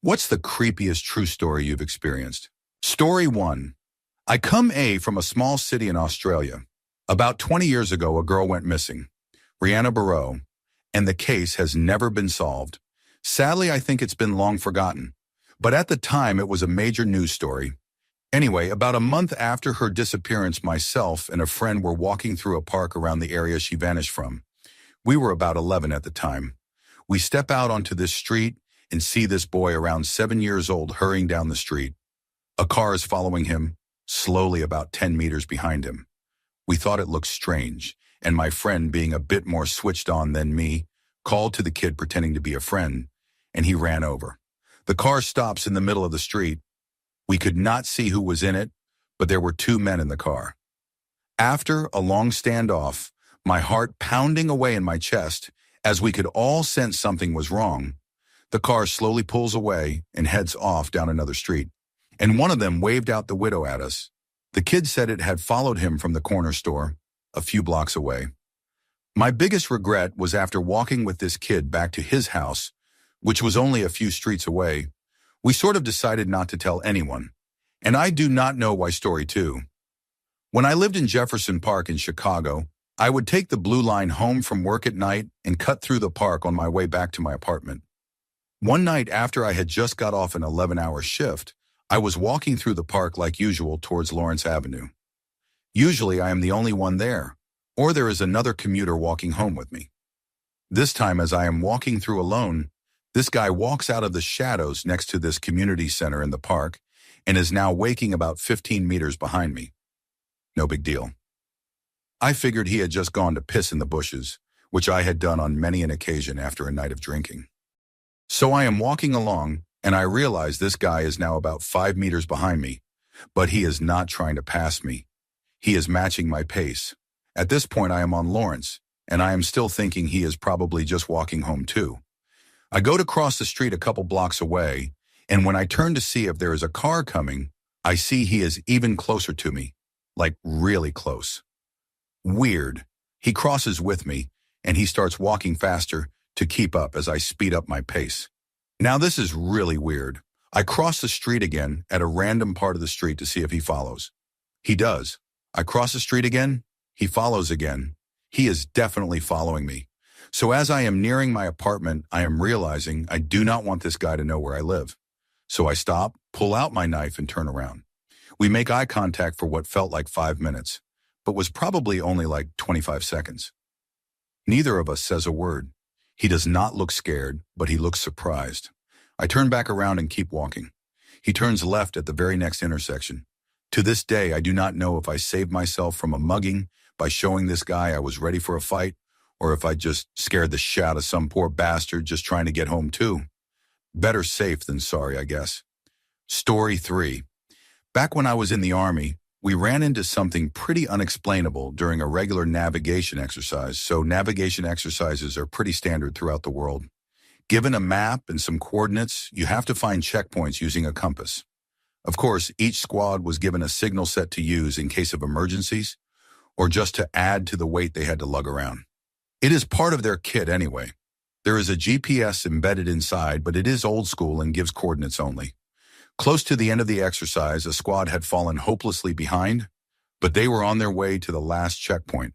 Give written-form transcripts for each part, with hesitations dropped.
What's the creepiest true story you've experienced? Story 1. I come from a small city in Australia. About 20 years ago, a girl went missing, Rihanna Barrow, and the case has never been solved. Sadly, I think it's been long forgotten. But at the time, it was a major news story. Anyway, about a month after her disappearance, myself and a friend were walking through a park around the area she vanished from. We were about 11 at the time. We step out onto this street and see this boy around 7 years old hurrying down the street. A car is following him, slowly about 10 meters behind him. We thought it looked strange, and my friend, being a bit more switched on than me, called to the kid pretending to be a friend, and he ran over. The car stops in the middle of the street. We could not see who was in it, but there were 2 men in the car. After a long standoff, my heart pounding away in my chest, as we could all sense something was wrong, the car slowly pulls away and heads off down another street. And one of them waved out the window at us. The kid said it had followed him from the corner store, a few blocks away. My biggest regret was after walking with this kid back to his house, which was only a few streets away, we sort of decided not to tell anyone. And I do not know why story 2. When I lived in Jefferson Park in Chicago, I would take the blue line home from work at night and cut through the park on my way back to my apartment. One night after I had just got off an 11-hour shift, I was walking through the park like usual towards Lawrence Avenue. Usually I am the only one there, or there is another commuter walking home with me. This time, as I am walking through alone, this guy walks out of the shadows next to this community center in the park and is now waking about 15 meters behind me. No big deal. I figured he had just gone to piss in the bushes, which I had done on many an occasion after a night of drinking. So I am walking along, and I realize this guy is now about 5 meters behind me, but he is not trying to pass me. He is matching my pace. At this point, I am on Lawrence, and I am still thinking he is probably just walking home too. I go to cross the street a couple blocks away, and when I turn to see if there is a car coming, I see he is even closer to me, like really close. Weird. He crosses with me, and he starts walking faster to keep up as I speed up my pace. Now this is really weird. I cross the street again at a random part of the street to see if he follows. He does. I cross the street again. He follows again. He is definitely following me. So as I am nearing my apartment, I am realizing I do not want this guy to know where I live. So I stop, pull out my knife, and turn around. We make eye contact for what felt like 5 minutes, but was probably only like 25 seconds. Neither of us says a word. He does not look scared, but he looks surprised. I turn back around and keep walking. He turns left at the very next intersection. To this day, I do not know if I saved myself from a mugging by showing this guy I was ready for a fight, or if I just scared the shit out of some poor bastard just trying to get home too. Better safe than sorry, I guess. Story 3. Back when I was in the Army, we ran into something pretty unexplainable during a regular navigation exercise, so navigation exercises are pretty standard throughout the world. Given a map and some coordinates, you have to find checkpoints using a compass. Of course, each squad was given a signal set to use in case of emergencies, or just to add to the weight they had to lug around. It is part of their kit anyway. There is a GPS embedded inside, but it is old school and gives coordinates only. Close to the end of the exercise, a squad had fallen hopelessly behind, but they were on their way to the last checkpoint.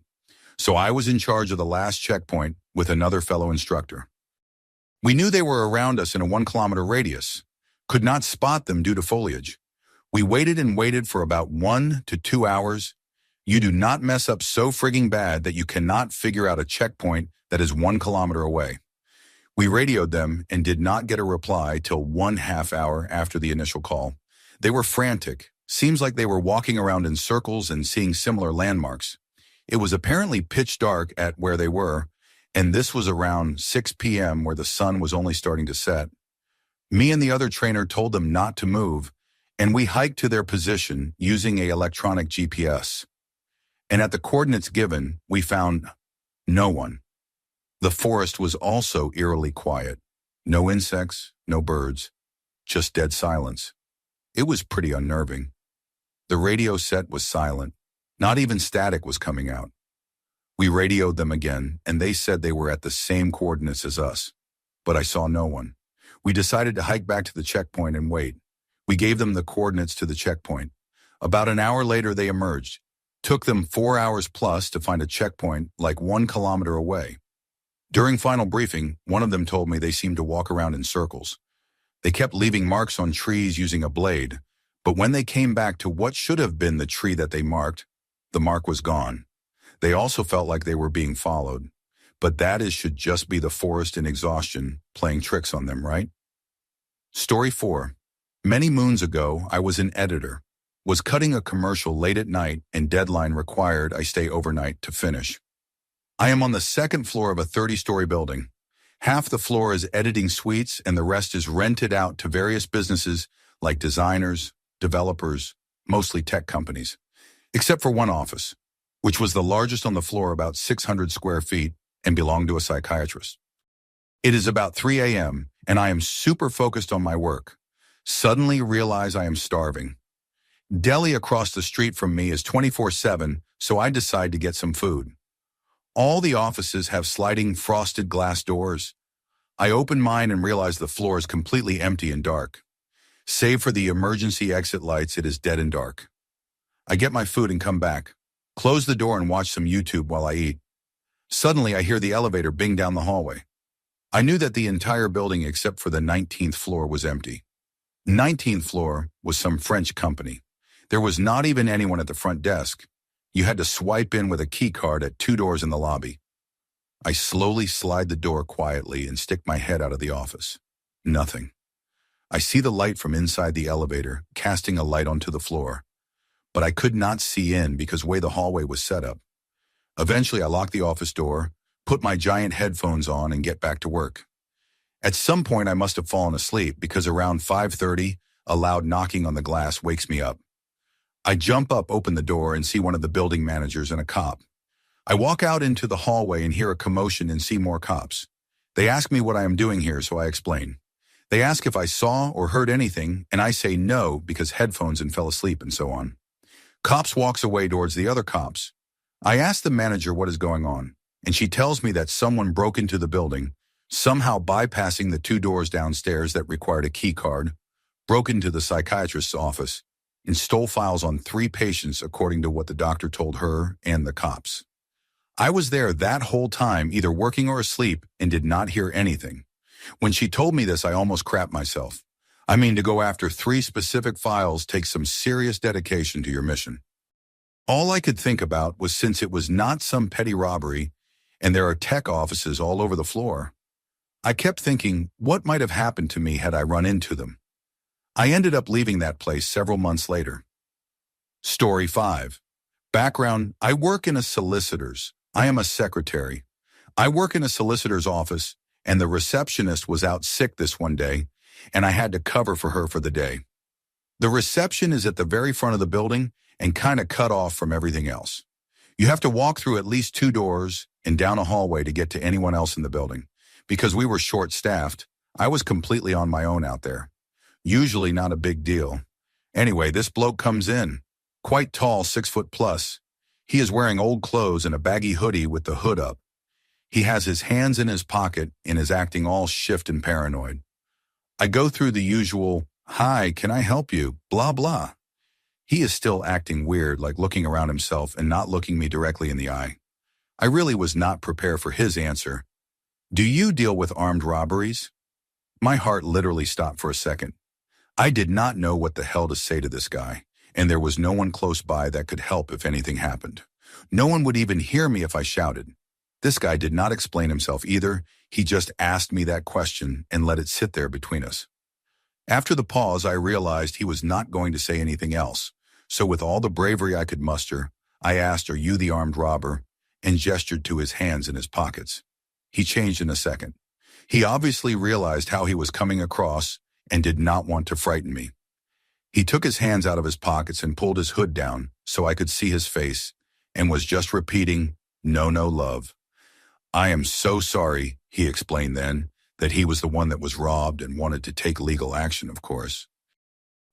So I was in charge of the last checkpoint with another fellow instructor. We knew they were around us in a 1 kilometer radius, could not spot them due to foliage. We waited and waited for about 1 to 2 hours. You do not mess up so frigging bad that you cannot figure out a checkpoint that is 1 kilometer away. We radioed them and did not get a reply till 1/2 hour after the initial call. They were frantic. Seems like they were walking around in circles and seeing similar landmarks. It was apparently pitch dark at where they were, and this was around 6 p.m. where the sun was only starting to set. Me and the other trainer told them not to move, and we hiked to their position using an electronic GPS. And at the coordinates given, we found no one. The forest was also eerily quiet. No insects, no birds, just dead silence. It was pretty unnerving. The radio set was silent. Not even static was coming out. We radioed them again, and they said they were at the same coordinates as us, but I saw no one. We decided to hike back to the checkpoint and wait. We gave them the coordinates to the checkpoint. About an hour later, they emerged. Took them 4 hours plus to find a checkpoint like 1 kilometer away. During final briefing, one of them told me they seemed to walk around in circles. They kept leaving marks on trees using a blade, but when they came back to what should have been the tree that they marked, the mark was gone. They also felt like they were being followed, but should just be the forest in exhaustion playing tricks on them, right? Story 4. Many moons ago, I was an editor, was cutting a commercial late at night and deadline required I stay overnight to finish. I am on the second floor of a 30-story building. Half the floor is editing suites and the rest is rented out to various businesses like designers, developers, mostly tech companies, except for one office, which was the largest on the floor, about 600 square feet, and belonged to a psychiatrist. It is about 3 a.m., and I am super focused on my work. Suddenly realize I am starving. Deli across the street from me is 24/7, so I decide to get some food. All the offices have sliding frosted glass doors. I open mine and realize the floor is completely empty and dark. Save for the emergency exit lights, it is dead and dark. I get my food and come back, close the door and watch some YouTube while I eat. Suddenly I hear the elevator bing down the hallway. I knew that the entire building except for the 19th floor was empty. 19th floor was some French company. There was not even anyone at the front desk. You had to swipe in with a key card at 2 doors in the lobby. I slowly slide the door quietly and stick my head out of the office. Nothing. I see the light from inside the elevator, casting a light onto the floor. But I could not see in because the way the hallway was set up. Eventually, I lock the office door, put my giant headphones on, and get back to work. At some point, I must have fallen asleep because around 5:30, a loud knocking on the glass wakes me up. I jump up, open the door, and see one of the building managers and a cop. I walk out into the hallway and hear a commotion and see more cops. They ask me what I am doing here, so I explain. They ask if I saw or heard anything, and I say no because headphones and fell asleep and so on. Cops walks away towards the other cops. I ask the manager what is going on, and she tells me that someone broke into the building, somehow bypassing the 2 doors downstairs that required a key card, broke into the psychiatrist's office, and stole files on 3 patients according to what the doctor told her and the cops. I was there that whole time, either working or asleep, and did not hear anything. When she told me this, I almost crapped myself. I mean, to go after 3 specific files takes some serious dedication to your mission. All I could think about was, since it was not some petty robbery, and there are tech offices all over the floor, I kept thinking, what might have happened to me had I run into them? I ended up leaving that place several months later. Story 5. Background: I work in a solicitor's. I am a secretary. I work in a solicitor's office, and the receptionist was out sick this one day, and I had to cover for her for the day. The reception is at the very front of the building and kind of cut off from everything else. You have to walk through at least 2 doors and down a hallway to get to anyone else in the building. Because we were short-staffed, I was completely on my own out there. Usually not a big deal. Anyway, this bloke comes in. Quite tall, 6 foot plus. He is wearing old clothes and a baggy hoodie with the hood up. He has his hands in his pocket and is acting all shift and paranoid. I go through the usual, "Hi, can I help you?" blah blah. He is still acting weird, like looking around himself and not looking me directly in the eye. I really was not prepared for his answer. "Do you deal with armed robberies?" My heart literally stopped for a second. I did not know what the hell to say to this guy, and there was no one close by that could help if anything happened. No one would even hear me if I shouted. This guy did not explain himself either. He just asked me that question and let it sit there between us. After the pause, I realized he was not going to say anything else. So with all the bravery I could muster, I asked, "Are you the armed robber?" and gestured to his hands in his pockets. He changed in a second. He obviously realized how he was coming across and did not want to frighten me. He took his hands out of his pockets and pulled his hood down so I could see his face and was just repeating, "No, no, love." "I am so sorry," he explained then, that he was the one that was robbed and wanted to take legal action, of course.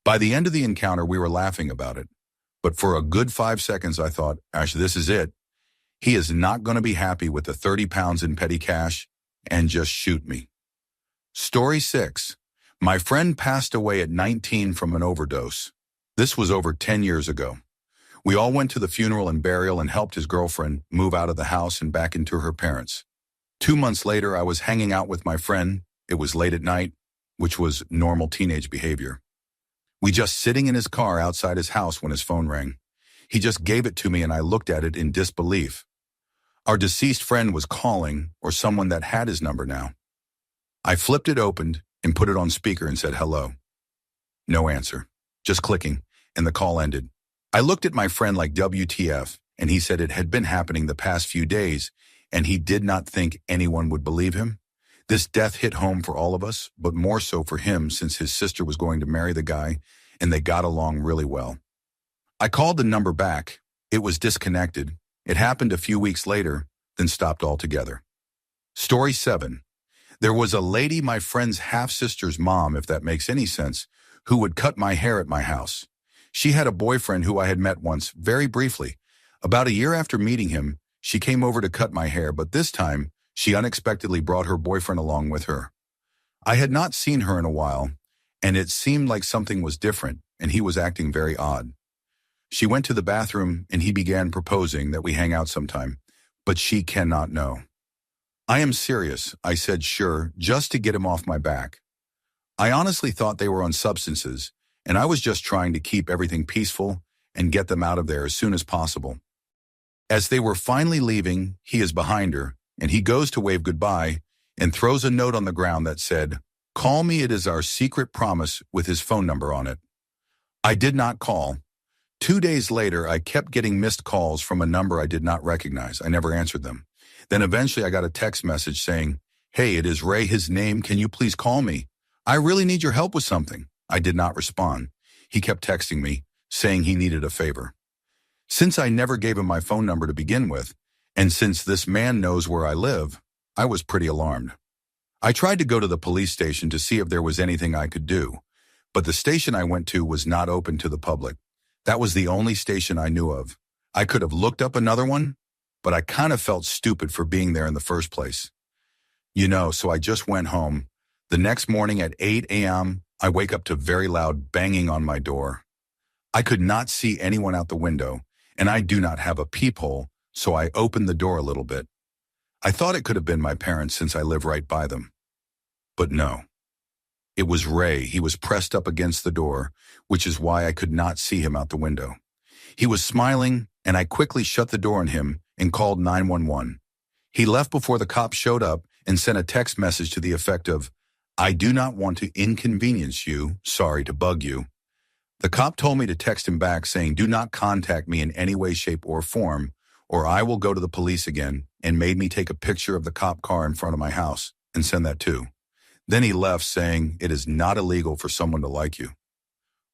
By the end of the encounter, we were laughing about it. But for a good 5 seconds, I thought, "Ash, this is it. He is not going to be happy with the 30 pounds in petty cash and just shoot me." Story 6. My friend passed away at 19 from an overdose. This was over 10 years ago. We all went to the funeral and burial and helped his girlfriend move out of the house and back into her parents'. 2 months later, I was hanging out with my friend. It was late at night, which was normal teenage behavior. We just sitting in his car outside his house when his phone rang. He just gave it to me and I looked at it in disbelief. Our deceased friend was calling, or someone that had his number now. I flipped it open and put it on speaker and said hello. No answer, just clicking, and the call ended. I looked at my friend like WTF, and he said it had been happening the past few days, and he did not think anyone would believe him. This death hit home for all of us, but more so for him since his sister was going to marry the guy, and they got along really well. I called the number back. It was disconnected. It happened a few weeks later, then stopped altogether. Story 7. There was a lady, my friend's half-sister's mom, if that makes any sense, who would cut my hair at my house. She had a boyfriend who I had met once, very briefly. About a year after meeting him, she came over to cut my hair, but this time, she unexpectedly brought her boyfriend along with her. I had not seen her in a while, and it seemed like something was different, and he was acting very odd. She went to the bathroom, and he began proposing that we hang out sometime, but she cannot know. I am serious, I said sure, just to get him off my back. I honestly thought they were on substances, and I was just trying to keep everything peaceful and get them out of there as soon as possible. As they were finally leaving, he is behind her, and he goes to wave goodbye and throws a note on the ground that said, "Call me, it is our secret promise," with his phone number on it. I did not call. 2 days later, I kept getting missed calls from a number I did not recognize. I never answered them. Then eventually I got a text message saying, "Hey, it is Ray, his name, can you please call me? I really need your help with something." I did not respond. He kept texting me, saying he needed a favor. Since I never gave him my phone number to begin with, and since this man knows where I live, I was pretty alarmed. I tried to go to the police station to see if there was anything I could do, but the station I went to was not open to the public. That was the only station I knew of. I could have looked up another one, but I kind of felt stupid for being there in the first place. So I just went home. The next morning at 8 a.m., I wake up to very loud banging on my door. I could not see anyone out the window, and I do not have a peephole, so I opened the door a little bit. I thought it could have been my parents since I live right by them. But no. It was Ray. He was pressed up against the door, which is why I could not see him out the window. He was smiling, and I quickly shut the door on him and called 911. He left before the cops showed up and sent a text message to the effect of, "I do not want to inconvenience you. Sorry to bug you." The cop told me to text him back saying, "Do not contact me in any way, shape, or form, or I will go to the police again," and made me take a picture of the cop car in front of my house and send that too. Then he left saying, "It is not illegal for someone to like you."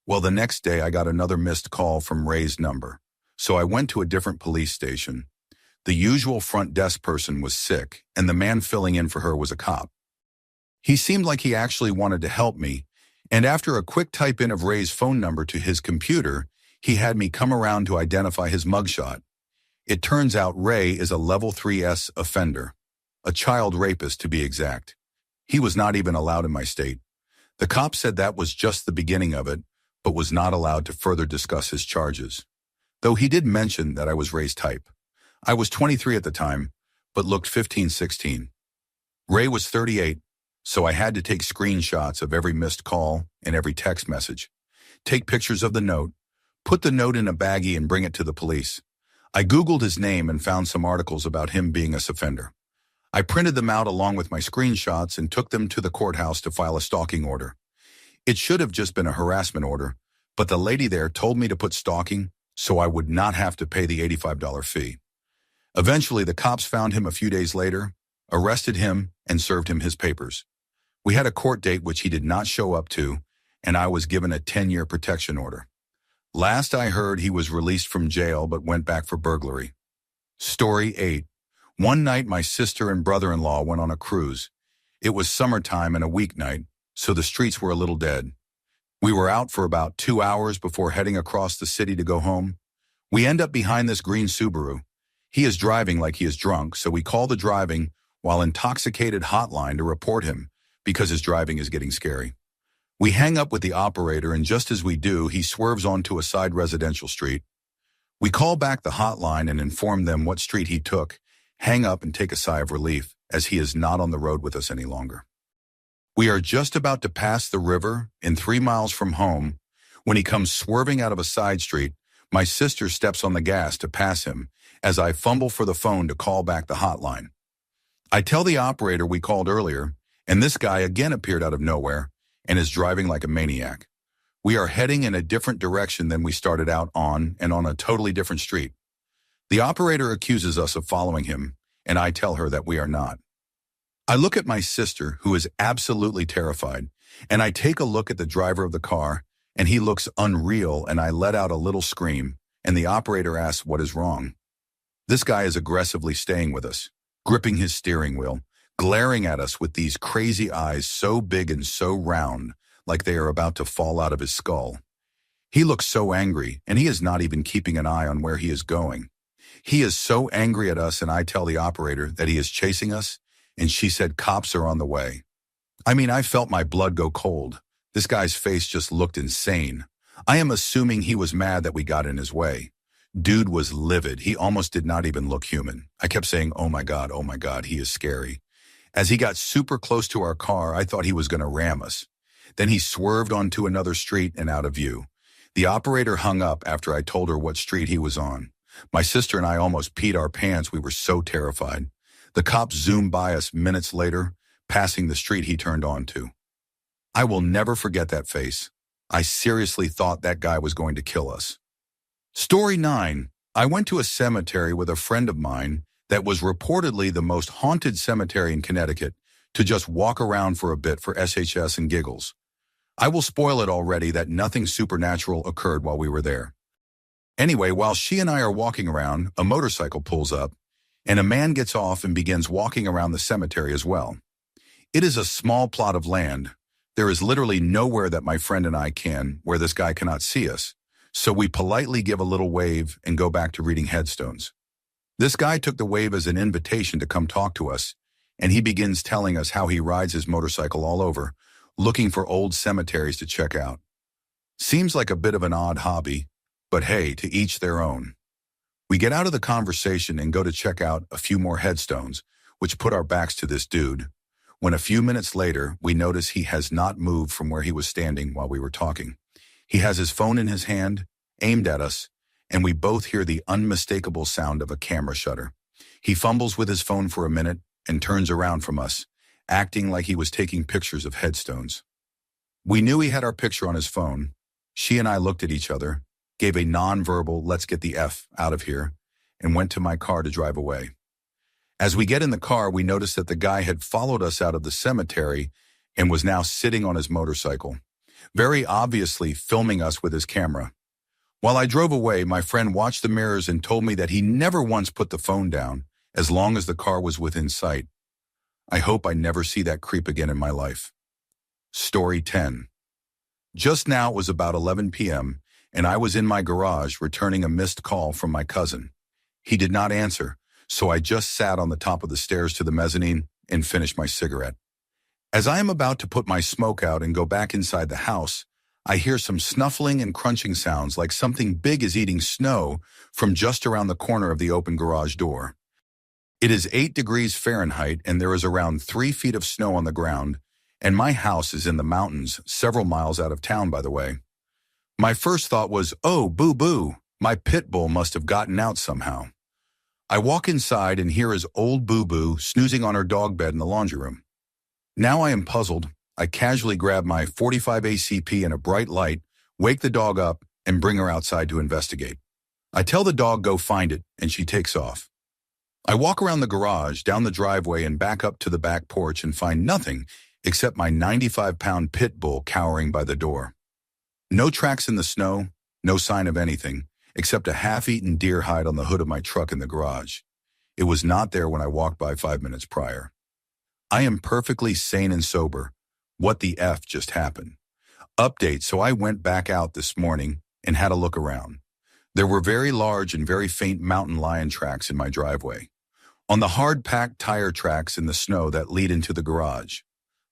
Well, the next day I got another missed call from Ray's number, so I went to a different police station. The usual front desk person was sick, and the man filling in for her was a cop. He seemed like he actually wanted to help me, and after a quick type in of Ray's phone number to his computer, he had me come around to identify his mugshot. It turns out Ray is a level 3S offender, a child rapist to be exact. He was not even allowed in my state. The cop said that was just the beginning of it, but was not allowed to further discuss his charges. Though he did mention that I was Ray's type. I was 23 at the time, but looked 15, 16. Ray was 38, so I had to take screenshots of every missed call and every text message, take pictures of the note, put the note in a baggie and bring it to the police. I Googled his name and found some articles about him being a offender. I printed them out along with my screenshots and took them to the courthouse to file a stalking order. It should have just been a harassment order, but the lady there told me to put stalking so I would not have to pay the $85 fee. Eventually, the cops found him a few days later, arrested him, and served him his papers. We had a court date which he did not show up to, and I was given a 10-year protection order. Last I heard, he was released from jail but went back for burglary. Story 8. One night, my sister and brother-in-law went on a cruise. It was summertime and a weeknight, so the streets were a little dead. We were out for about 2 hours before heading across the city to go home. We end up behind this green Subaru. He is driving like he is drunk, so we call the driving while intoxicated hotline to report him because his driving is getting scary. We hang up with the operator, and just as we do, he swerves onto a side residential street. We call back the hotline and inform them what street he took, hang up and take a sigh of relief, as he is not on the road with us any longer. We are just about to pass the river and 3 miles from home when he comes swerving out of a side street. My sister steps on the gas to pass him as I fumble for the phone to call back the hotline. I tell the operator we called earlier, and this guy again appeared out of nowhere and is driving like a maniac. We are heading in a different direction than we started out on, and on a totally different street. The operator accuses us of following him, and I tell her that we are not. I look at my sister, who is absolutely terrified, and I take a look at the driver of the car, and he looks unreal, and I let out a little scream, and the operator asks what is wrong. This guy is aggressively staying with us, gripping his steering wheel, glaring at us with these crazy eyes so big and so round, like they are about to fall out of his skull. He looks so angry, and he is not even keeping an eye on where he is going. He is so angry at us, and I tell the operator that he is chasing us, and she said cops are on the way. I mean, I felt my blood go cold. This guy's face just looked insane. I am assuming he was mad that we got in his way. Dude was livid. He almost did not even look human. I kept saying, oh my God, he is scary. As he got super close to our car, I thought he was going to ram us. Then he swerved onto another street and out of view. The operator hung up after I told her what street he was on. My sister and I almost peed our pants. We were so terrified. The cops zoomed by us minutes later, passing the street he turned onto. I will never forget that face. I seriously thought that guy was going to kill us. Story 9. I went to a cemetery with a friend of mine that was reportedly the most haunted cemetery in Connecticut to just walk around for a bit for SHS and giggles. I will spoil it already that nothing supernatural occurred while we were there. Anyway, while she and I are walking around, a motorcycle pulls up, and a man gets off and begins walking around the cemetery as well. It is a small plot of land. There is literally nowhere that my friend and I can where this guy cannot see us, so we politely give a little wave and go back to reading headstones. This guy took the wave as an invitation to come talk to us, and he begins telling us how he rides his motorcycle all over, looking for old cemeteries to check out. Seems like a bit of an odd hobby, but hey, to each their own. We get out of the conversation and go to check out a few more headstones, which put our backs to this dude, when a few minutes later, we notice he has not moved from where he was standing while we were talking. He has his phone in his hand, aimed at us, and we both hear the unmistakable sound of a camera shutter. He fumbles with his phone for a minute and turns around from us, acting like he was taking pictures of headstones. We knew he had our picture on his phone. She and I looked at each other, gave a non-verbal "let's get the F out of here," and went to my car to drive away. As we get in the car, we noticed that the guy had followed us out of the cemetery and was now sitting on his motorcycle, very obviously filming us with his camera. While I drove away, my friend watched the mirrors and told me that he never once put the phone down as long as the car was within sight. I hope I never see that creep again in my life. Story 10. Just now it was about 11 p.m., and I was in my garage returning a missed call from my cousin. He did not answer, so I just sat on the top of the stairs to the mezzanine and finished my cigarette. As I am about to put my smoke out and go back inside the house, I hear some snuffling and crunching sounds like something big is eating snow from just around the corner of the open garage door. It is 8 degrees Fahrenheit and there is around 3 feet of snow on the ground, and my house is in the mountains, several miles out of town, by the way. My first thought was, oh, boo-boo, my pit bull must have gotten out somehow. I walk inside and hear his old boo-boo snoozing on her dog bed in the laundry room. Now I am puzzled. I casually grab my .45 ACP and a bright light, wake the dog up, and bring her outside to investigate. I tell the dog go find it, and she takes off. I walk around the garage, down the driveway, and back up to the back porch and find nothing except my 95-pound pit bull cowering by the door. No tracks in the snow, no sign of anything, except a half-eaten deer hide on the hood of my truck in the garage. It was not there when I walked by 5 minutes prior. I am perfectly sane and sober. What the F just happened? Update, so I went back out this morning and had a look around. There were very large and very faint mountain lion tracks in my driveway, on the hard-packed tire tracks in the snow that lead into the garage.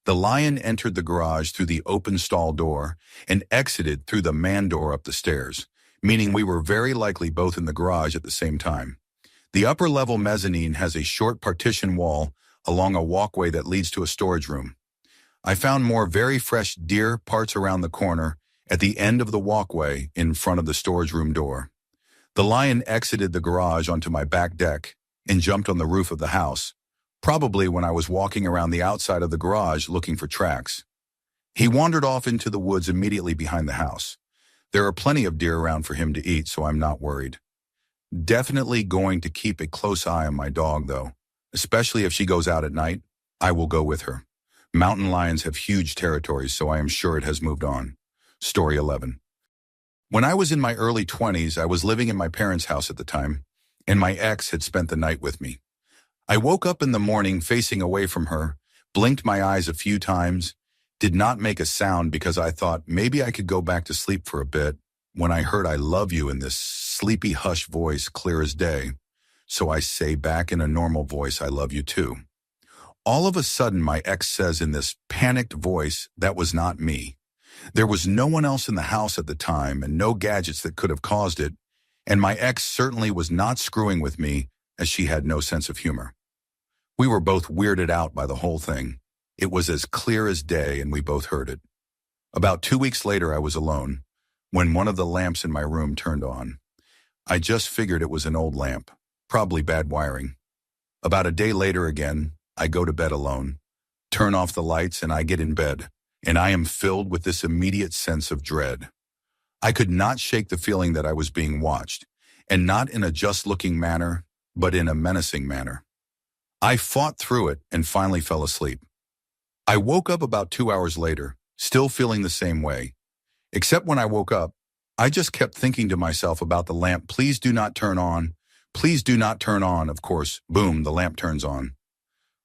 The lion entered the garage through the open stall door and exited through the man door up the stairs, meaning we were very likely both in the garage at the same time. The upper level mezzanine has a short partition wall along a walkway that leads to a storage room. I found more very fresh deer parts around the corner at the end of the walkway in front of the storage room door. The lion exited the garage onto my back deck and jumped on the roof of the house, probably when I was walking around the outside of the garage looking for tracks. He wandered off into the woods immediately behind the house. There are plenty of deer around for him to eat, so I'm not worried. Definitely going to keep a close eye on my dog, though. Especially if she goes out at night, I will go with her. Mountain lions have huge territories, so I am sure it has moved on. Story 11. When I was in my early 20s, I was living in my parents' house at the time, and my ex had spent the night with me. I woke up in the morning facing away from her, blinked my eyes a few times, did not make a sound because I thought maybe I could go back to sleep for a bit when I heard "I love you" in this sleepy hush voice clear as day. So I say back in a normal voice, "I love you too." All of a sudden, my ex says in this panicked voice that was not me. There was no one else in the house at the time and no gadgets that could have caused it, and my ex certainly was not screwing with me as she had no sense of humor. We were both weirded out by the whole thing. It was as clear as day and we both heard it. About 2 weeks later, I was alone when one of the lamps in my room turned on. I just figured it was an old lamp, probably bad wiring. About a day later again, I go to bed alone, turn off the lights, and I get in bed, and I am filled with this immediate sense of dread. I could not shake the feeling that I was being watched, and not in a just-looking manner, but in a menacing manner. I fought through it and finally fell asleep. I woke up about 2 hours later, still feeling the same way. Except when I woke up, I just kept thinking to myself about the lamp. Please do not turn on. Please do not turn on. Of course, boom, the lamp turns on.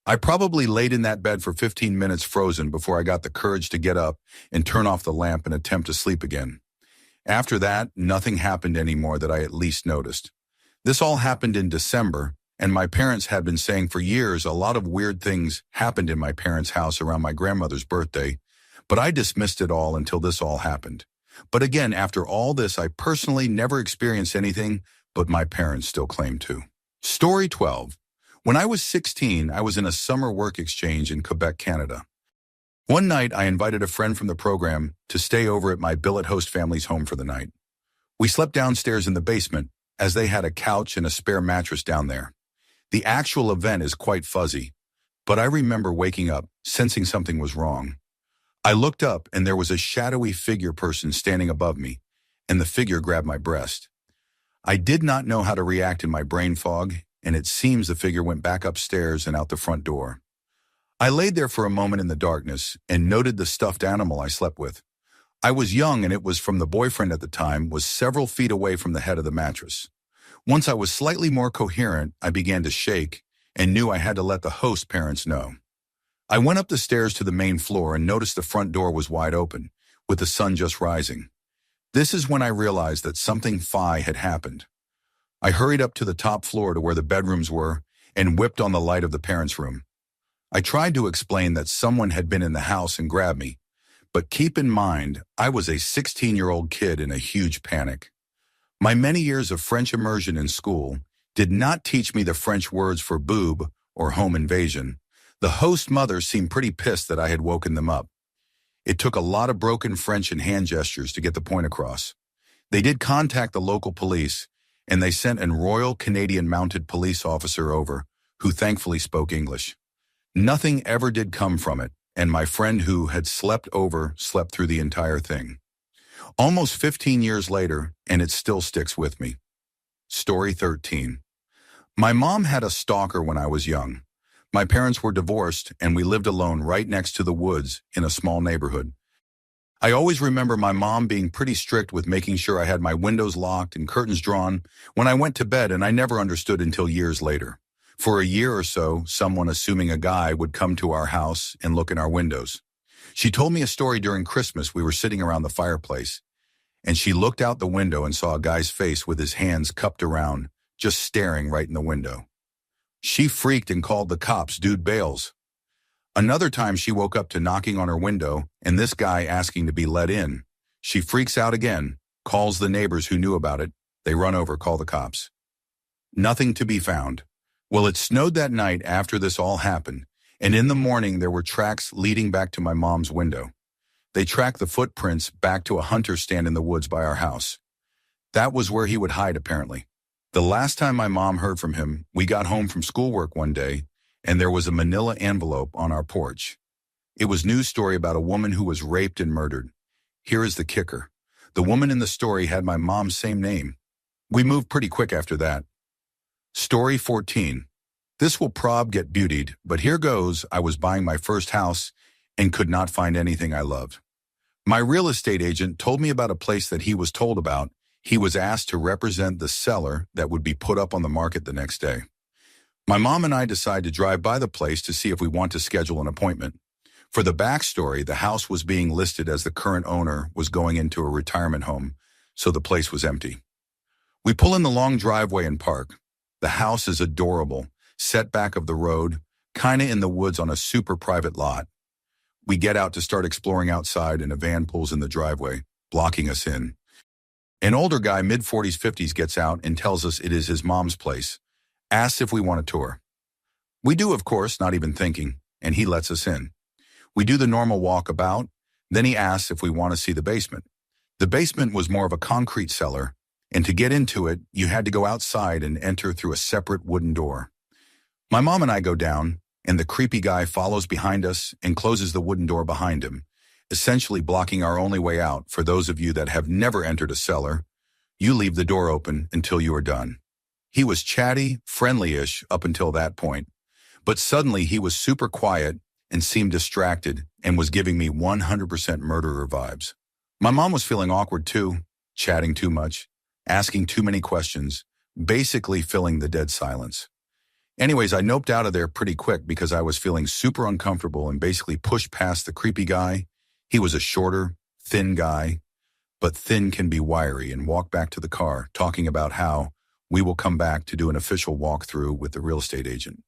I probably laid in that bed for 15 minutes frozen before I got the courage to get up and turn off the lamp and attempt to sleep again. After that, nothing happened anymore that I at least noticed. This all happened in December, and my parents had been saying for years a lot of weird things happened in my parents' house around my grandmother's birthday, but I dismissed it all until this all happened. But again, after all this, I personally never experienced anything, but my parents still claim to. Story 12. When I was 16, I was in a summer work exchange in Quebec, Canada. One night, I invited a friend from the program to stay over at my billet host family's home for the night. We slept downstairs in the basement, as they had a couch and a spare mattress down there. The actual event is quite fuzzy, but I remember waking up, sensing something was wrong. I looked up, and there was a shadowy figure person standing above me, and the figure grabbed my breast. I did not know how to react in my brain fog, and it seems the figure went back upstairs and out the front door. I laid there for a moment in the darkness and noted the stuffed animal I slept with. I was young, and it was from the boyfriend at the time, was several feet away from the head of the mattress. Once I was slightly more coherent, I began to shake and knew I had to let the host parents know. I went up the stairs to the main floor and noticed the front door was wide open, with the sun just rising. This is when I realized that something had happened. I hurried up to the top floor to where the bedrooms were and whipped on the light of the parents' room. I tried to explain that someone had been in the house and grabbed me, but keep in mind, I was a 16-year-old kid in a huge panic. My many years of French immersion in school did not teach me the French words for boob or home invasion. The host mother seemed pretty pissed that I had woken them up. It took a lot of broken French and hand gestures to get the point across. They did contact the local police, and they sent an Royal Canadian Mounted Police officer over, who thankfully spoke English. Nothing ever did come from it, and my friend who had slept through the entire thing. Almost 15 years later, and it still sticks with me. Story 13. My mom had a stalker when I was young. My parents were divorced, and we lived alone right next to the woods in a small neighborhood. I always remember my mom being pretty strict with making sure I had my windows locked and curtains drawn when I went to bed, and I never understood until years later. For a year or so, someone, assuming a guy, would come to our house and look in our windows. She told me a story during Christmas. We were sitting around the fireplace, and she looked out the window and saw a guy's face with his hands cupped around, just staring right in the window. She freaked and called the cops. Dude bails. Another time she woke up to knocking on her window and this guy asking to be let in. She freaks out again, calls the neighbors who knew about it. They run over, call the cops. Nothing to be found. Well, it snowed that night after this all happened, and in the morning there were tracks leading back to my mom's window. They tracked the footprints back to a hunter stand in the woods by our house. That was where he would hide, apparently. The last time my mom heard from him, we got home from schoolwork one day, and there was a manila envelope on our porch. It was a news story about a woman who was raped and murdered. Here is the kicker. The woman in the story had my mom's same name. We moved pretty quick after that. Story 14. This will prob get beautied, but here goes. I was buying my first house and could not find anything I loved. My real estate agent told me about a place that he was told about. He was asked to represent the seller that would be put up on the market the next day. My mom and I decide to drive by the place to see if we want to schedule an appointment. For the backstory, the house was being listed as the current owner was going into a retirement home, so the place was empty. We pull in the long driveway and park. The house is adorable, set back of the road, kinda in the woods on a super private lot. We get out to start exploring outside and a van pulls in the driveway, blocking us in. An older guy, mid-40s, 50s, gets out and tells us it is his mom's place, asks if we want a tour. We do, of course, not even thinking, and he lets us in. We do the normal walkabout, then he asks if we want to see the basement. The basement was more of a concrete cellar, and to get into it, you had to go outside and enter through a separate wooden door. My mom and I go down, and the creepy guy follows behind us and closes the wooden door behind him, essentially blocking our only way out. For those of you that have never entered a cellar, you leave the door open until you are done. He was chatty, friendly-ish up until that point, but suddenly he was super quiet and seemed distracted and was giving me 100% murderer vibes. My mom was feeling awkward too, chatting too much, asking too many questions, basically filling the dead silence. Anyways, I noped out of there pretty quick because I was feeling super uncomfortable and basically pushed past the creepy guy. He was a shorter, thin guy, but thin can be wiry, and walked back to the car, talking about how we will come back to do an official walkthrough with the real estate agent.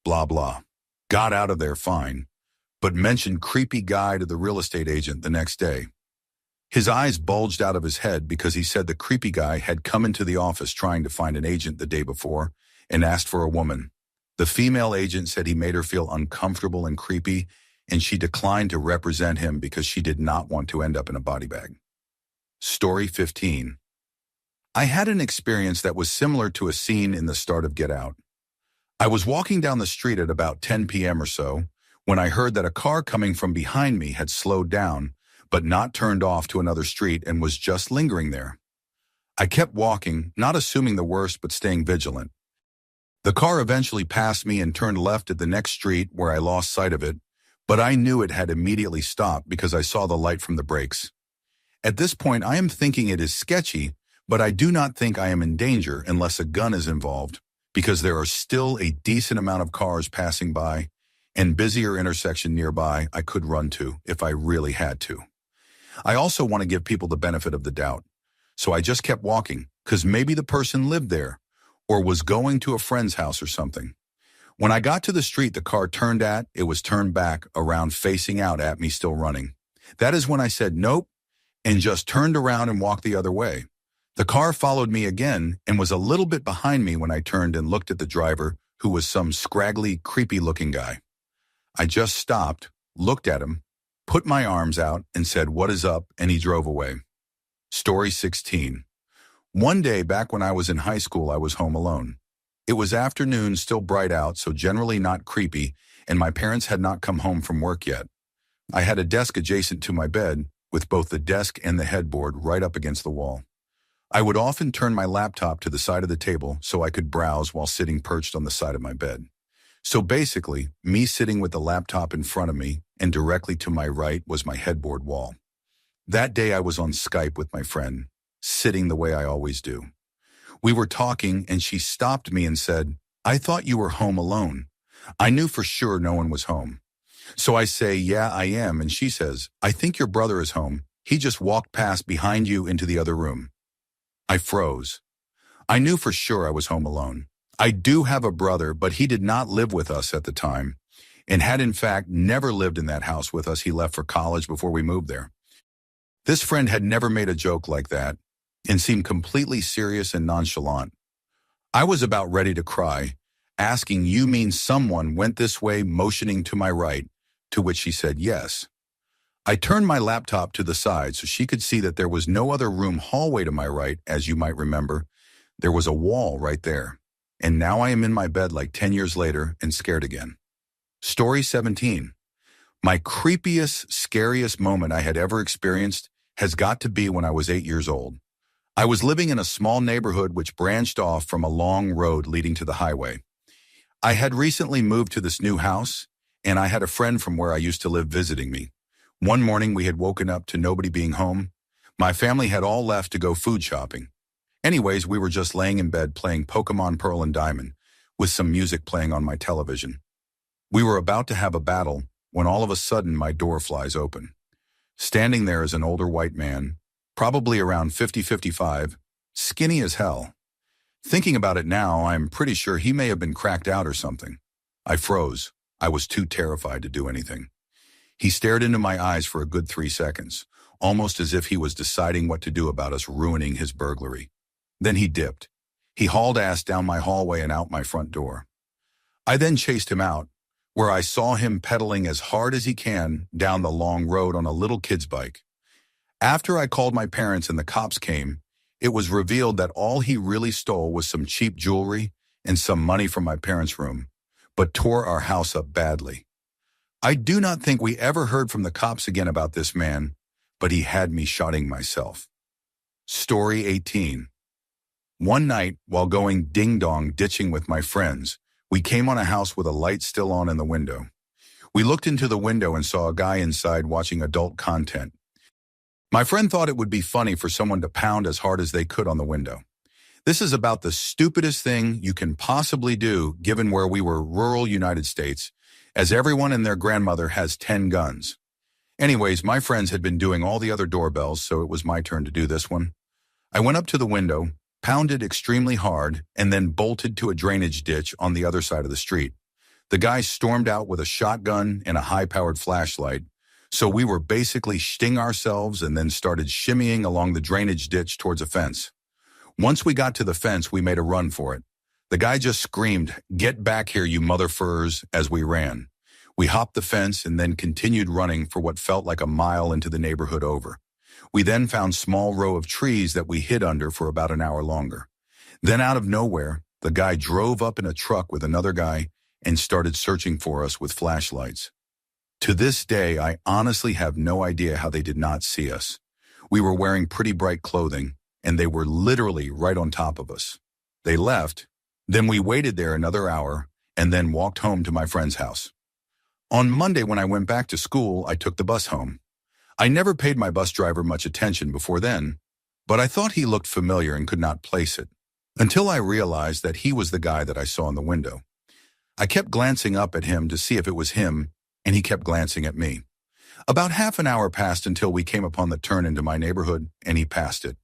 Blah, blah. Got out of there fine, but mentioned creepy guy to the real estate agent the next day. His eyes bulged out of his head because he said the creepy guy had come into the office trying to find an agent the day before and asked for a woman. The female agent said he made her feel uncomfortable and creepy, and she declined to represent him because she did not want to end up in a body bag. Story 15. I had an experience that was similar to a scene in the start of Get Out. I was walking down the street at about 10 p.m. or so when I heard that a car coming from behind me had slowed down, but not turned off to another street and was just lingering there. I kept walking, not assuming the worst but staying vigilant. The car eventually passed me and turned left at the next street where I lost sight of it, but I knew it had immediately stopped because I saw the light from the brakes. At this point, I am thinking it is sketchy, but I do not think I am in danger unless a gun is involved, because there are still a decent amount of cars passing by and busier intersection nearby I could run to if I really had to. I also want to give people the benefit of the doubt, so I just kept walking because maybe the person lived there or was going to a friend's house or something. When I got to the street the car turned at, it was turned back around facing out at me still running. That is when I said nope and just turned around and walked the other way. The car followed me again and was a little bit behind me when I turned and looked at the driver, who was some scraggly, creepy-looking guy. I just stopped, looked at him, put my arms out, and said, "What is up?" and he drove away. Story 16. One day back when I was in high school, I was home alone. It was afternoon, still bright out, so generally not creepy, and my parents had not come home from work yet. I had a desk adjacent to my bed, with both the desk and the headboard right up against the wall. I would often turn my laptop to the side of the table so I could browse while sitting perched on the side of my bed. So basically, me sitting with the laptop in front of me and directly to my right was my headboard wall. That day I was on Skype with my friend, sitting the way I always do. We were talking and she stopped me and said, "I thought you were home alone." I knew for sure no one was home. So I say, "Yeah, I am," and she says, "I think your brother is home. He just walked past behind you into the other room." I froze. I knew for sure I was home alone. I do have a brother, but he did not live with us at the time, and had in fact never lived in that house with us. He left for college before we moved there. This friend had never made a joke like that and seemed completely serious and nonchalant. I was about ready to cry, asking, "You mean someone went this way," motioning to my right, to which she said yes. I turned my laptop to the side so she could see that there was no other room hallway to my right. As you might remember, there was a wall right there. And now I am in my bed like 10 years later and scared again. Story 17. My creepiest, scariest moment I had ever experienced has got to be when I was 8 years old. I was living in a small neighborhood which branched off from a long road leading to the highway. I had recently moved to this new house, and I had a friend from where I used to live visiting me. One morning we had woken up to nobody being home. My family had all left to go food shopping. Anyways, we were just laying in bed playing Pokemon Pearl and Diamond, with some music playing on my television. We were about to have a battle when all of a sudden my door flies open. Standing there is an older white man, probably around 50-55, skinny as hell. Thinking about it now, I'm pretty sure he may have been cracked out or something. I froze. I was too terrified to do anything. He stared into my eyes for a good 3 seconds, almost as if he was deciding what to do about us ruining his burglary. Then he dipped. He hauled ass down my hallway and out my front door. I then chased him out, where I saw him pedaling as hard as he can down the long road on a little kid's bike. After I called my parents and the cops came, it was revealed that all he really stole was some cheap jewelry and some money from my parents' room, but tore our house up badly. I do not think we ever heard from the cops again about this man, but he had me shotting myself. Story 18. One night, while going ding-dong ditching with my friends, we came on a house with a light still on in the window. We looked into the window and saw a guy inside watching adult content. My friend thought it would be funny for someone to pound as hard as they could on the window. This is about the stupidest thing you can possibly do given where we were rural United States, as everyone and their grandmother has 10 guns. Anyways, my friends had been doing all the other doorbells, so it was my turn to do this one. I went up to the window, pounded extremely hard, and then bolted to a drainage ditch on the other side of the street. The guy stormed out with a shotgun and a high-powered flashlight, so we were basically shitting ourselves and then started shimmying along the drainage ditch towards a fence. Once we got to the fence, we made a run for it. The guy just screamed, "Get back here, you motherfuckers," as we ran. We hopped the fence and then continued running for what felt like a mile into the neighborhood over. We then found a small row of trees that we hid under for about an hour longer. Then out of nowhere, the guy drove up in a truck with another guy and started searching for us with flashlights. To this day, I honestly have no idea how they did not see us. We were wearing pretty bright clothing, and they were literally right on top of us. They left. Then we waited there another hour and then walked home to my friend's house. On Monday, when I went back to school, I took the bus home. I never paid my bus driver much attention before then, but I thought he looked familiar and could not place it, until I realized that he was the guy that I saw in the window. I kept glancing up at him to see if it was him, and he kept glancing at me. About half an hour passed until we came upon the turn into my neighborhood, and he passed it.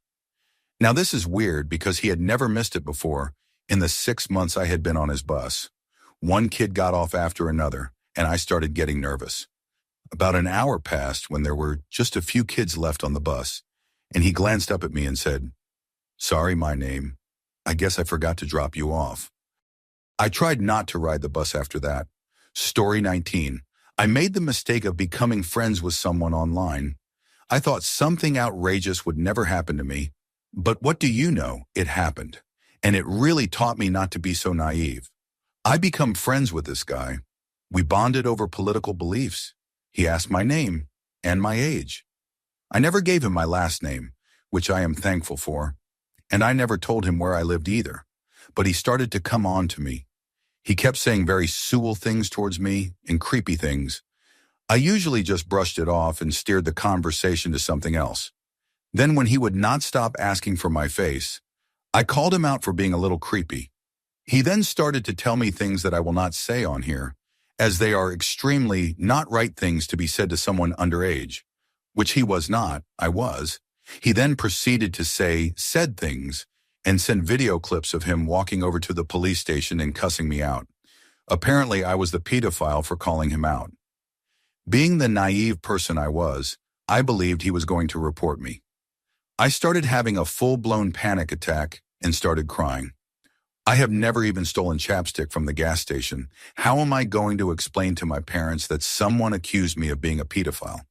Now this is weird because he had never missed it before in the 6 months I had been on his bus. One kid got off after another, and I started getting nervous. About an hour passed when there were just a few kids left on the bus, and he glanced up at me and said, "Sorry, my name. I guess I forgot to drop you off." I tried not to ride the bus after that. Story 19. I made the mistake of becoming friends with someone online. I thought something outrageous would never happen to me, but what do you know? It happened, and it really taught me not to be so naive. I become friends with this guy. We bonded over political beliefs. He asked my name and my age. I never gave him my last name, which I am thankful for, and I never told him where I lived either, but he started to come on to me. He kept saying very Sewell things towards me and creepy things. I usually just brushed it off and steered the conversation to something else. Then when he would not stop asking for my face, I called him out for being a little creepy. He then started to tell me things that I will not say on here, as they are extremely not right things to be said to someone underage, which he was not, I was. He then proceeded to say said things and send video clips of him walking over to the police station and cussing me out. Apparently, I was the pedophile for calling him out. Being the naive person I was, I believed he was going to report me. I started having a full-blown panic attack and started crying. I have never even stolen chapstick from the gas station. How am I going to explain to my parents that someone accused me of being a pedophile?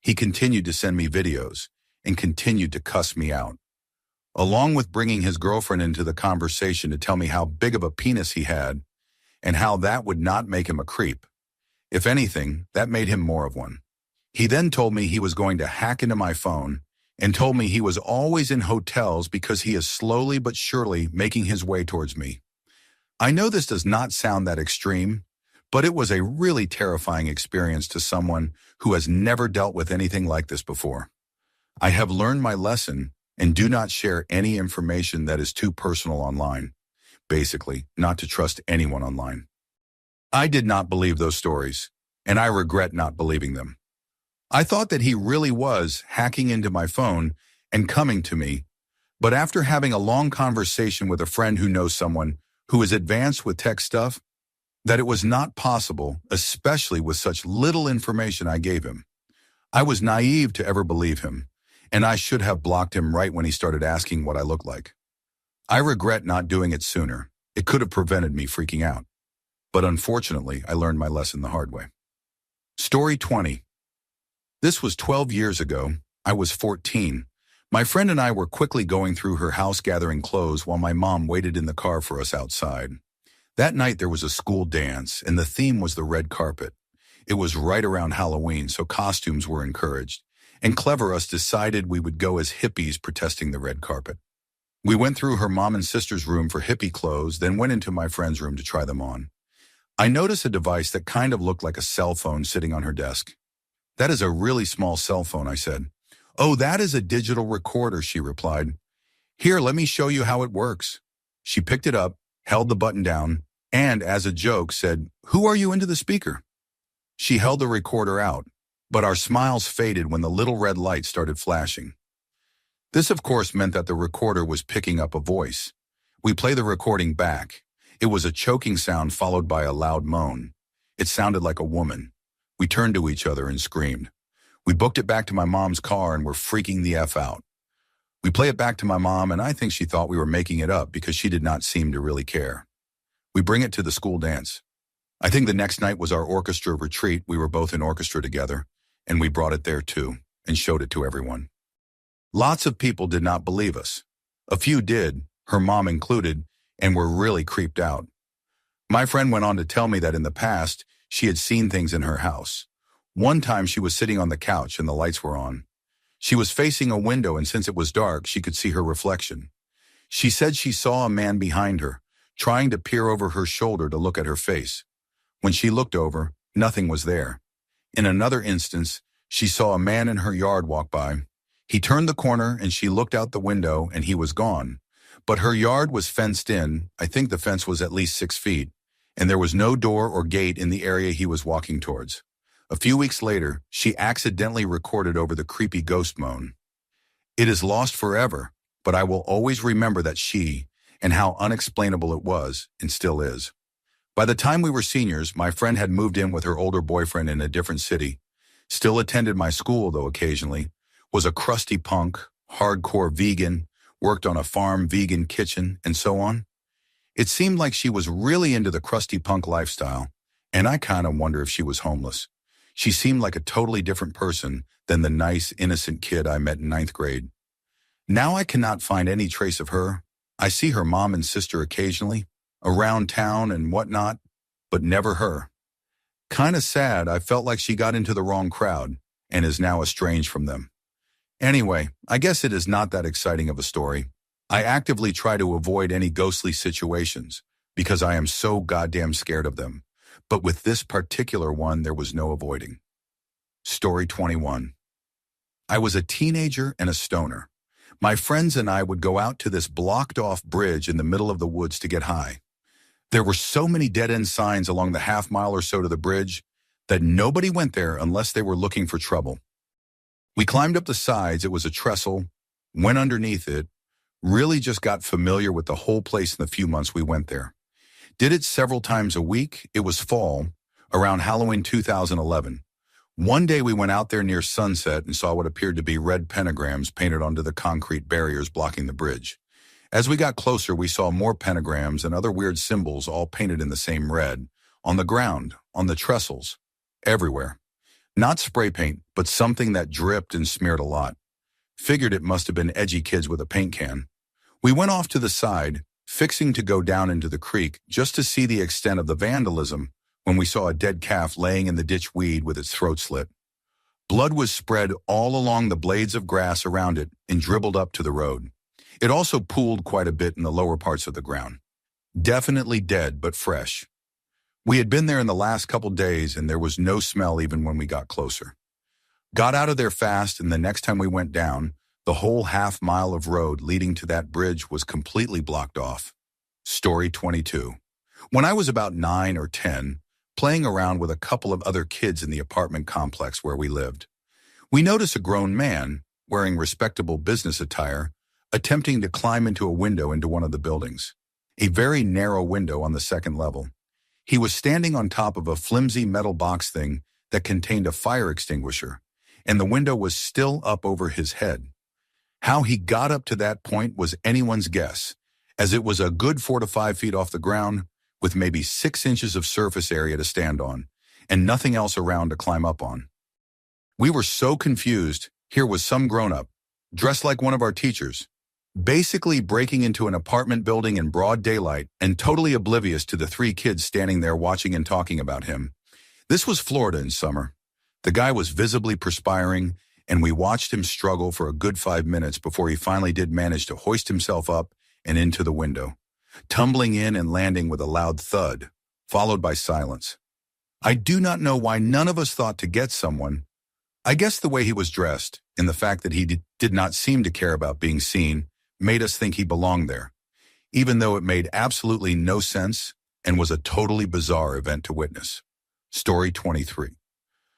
He continued to send me videos and continued to cuss me out, along with bringing his girlfriend into the conversation to tell me how big of a penis he had and how that would not make him a creep. If anything, that made him more of one. He then told me he was going to hack into my phone and told me he was always in hotels because he is slowly but surely making his way towards me. I know this does not sound that extreme, but it was a really terrifying experience to someone who has never dealt with anything like this before. I have learned my lesson and do not share any information that is too personal online. Basically, not to trust anyone online. I did not believe those stories, and I regret not believing them. I thought that he really was hacking into my phone and coming to me, but after having a long conversation with a friend who knows someone who is advanced with tech stuff, that it was not possible, especially with such little information I gave him. I was naive to ever believe him, and I should have blocked him right when he started asking what I looked like. I regret not doing it sooner. It could have prevented me freaking out. But unfortunately, I learned my lesson the hard way. Story 20. This was 12 years ago. I was 14. My friend and I were quickly going through her house gathering clothes while my mom waited in the car for us outside. That night there was a school dance, and the theme was the red carpet. It was right around Halloween, so costumes were encouraged. And clever us decided we would go as hippies protesting the red carpet. We went through her mom and sister's room for hippie clothes, then went into my friend's room to try them on. I noticed a device that kind of looked like a cell phone sitting on her desk. "That is a really small cell phone," I said. "Oh, that is a digital recorder," she replied. "Here, let me show you how it works." She picked it up, held the button down, and, as a joke, said, "Who are you into the speaker?" She held the recorder out, but our smiles faded when the little red light started flashing. This, of course, meant that the recorder was picking up a voice. We play the recording back. It was a choking sound followed by a loud moan. It sounded like a woman. We turned to each other and screamed. We booked it back to my mom's car and were freaking the F out. We play it back to my mom, and I think she thought we were making it up because she did not seem to really care. We bring it to the school dance. I think the next night was our orchestra retreat. We were both in orchestra together, and we brought it there too and showed it to everyone. Lots of people did not believe us. A few did, her mom included, and were really creeped out. My friend went on to tell me that in the past, she had seen things in her house. One time she was sitting on the couch and the lights were on. She was facing a window, and since it was dark, she could see her reflection. She said she saw a man behind her, trying to peer over her shoulder to look at her face. When she looked over, nothing was there. In another instance, she saw a man in her yard walk by. He turned the corner and she looked out the window and he was gone. But her yard was fenced in. I think the fence was at least 6 feet, and there was no door or gate in the area he was walking towards. A few weeks later, she accidentally recorded over the creepy ghost moan. It is lost forever, but I will always remember that she and how unexplainable it was and still is. By the time we were seniors, my friend had moved in with her older boyfriend in a different city, still attended my school though occasionally, was a crusty punk, hardcore vegan, worked on a farm vegan kitchen, and so on. It seemed like she was really into the crusty punk lifestyle, and I kind of wonder if she was homeless. She seemed like a totally different person than the nice, innocent kid I met in 9th grade. Now I cannot find any trace of her. I see her mom and sister occasionally, around town and whatnot, but never her. Kinda sad. I felt like she got into the wrong crowd and is now estranged from them. Anyway, I guess it is not that exciting of a story. I actively try to avoid any ghostly situations because I am so goddamn scared of them. But with this particular one, there was no avoiding. Story 21. I was a teenager and a stoner. My friends and I would go out to this blocked-off bridge in the middle of the woods to get high. There were so many dead-end signs along the half-mile or so to the bridge that nobody went there unless they were looking for trouble. We climbed up the sides. It was a trestle, went underneath it, really just got familiar with the whole place in the few months we went there. Did it several times a week. It was fall, around Halloween 2011. One day we went out there near sunset and saw what appeared to be red pentagrams painted onto the concrete barriers blocking the bridge. As we got closer, we saw more pentagrams and other weird symbols all painted in the same red, on the ground, on the trestles, everywhere. Not spray paint, but something that dripped and smeared a lot. Figured it must have been edgy kids with a paint can. We went off to the side, fixing to go down into the creek just to see the extent of the vandalism when we saw a dead calf laying in the ditch weed with its throat slit. Blood was spread all along the blades of grass around it and dribbled up to the road. It also pooled quite a bit in the lower parts of the ground. Definitely dead, but fresh. We had been there in the last couple days and there was no smell even when we got closer. Got out of there fast, and the next time we went down, the whole half-mile of road leading to that bridge was completely blocked off. Story 22. When I was about 9 or 10, playing around with a couple of other kids in the apartment complex where we lived, we noticed a grown man, wearing respectable business attire, attempting to climb into a window into one of the buildings. A very narrow window on the second level. He was standing on top of a flimsy metal box thing that contained a fire extinguisher, and the window was still up over his head. How he got up to that point was anyone's guess, as it was a good 4 to 5 feet off the ground, with maybe 6 inches of surface area to stand on, and nothing else around to climb up on. We were so confused. Here was some grown-up, dressed like one of our teachers, basically breaking into an apartment building in broad daylight and totally oblivious to the 3 kids standing there watching and talking about him. This was Florida in summer. The guy was visibly perspiring, and we watched him struggle for a good 5 minutes before he finally did manage to hoist himself up and into the window, tumbling in and landing with a loud thud, followed by silence. I do not know why none of us thought to get someone. I guess the way he was dressed, and the fact that he did not seem to care about being seen, made us think he belonged there, even though it made absolutely no sense and was a totally bizarre event to witness. Story 23.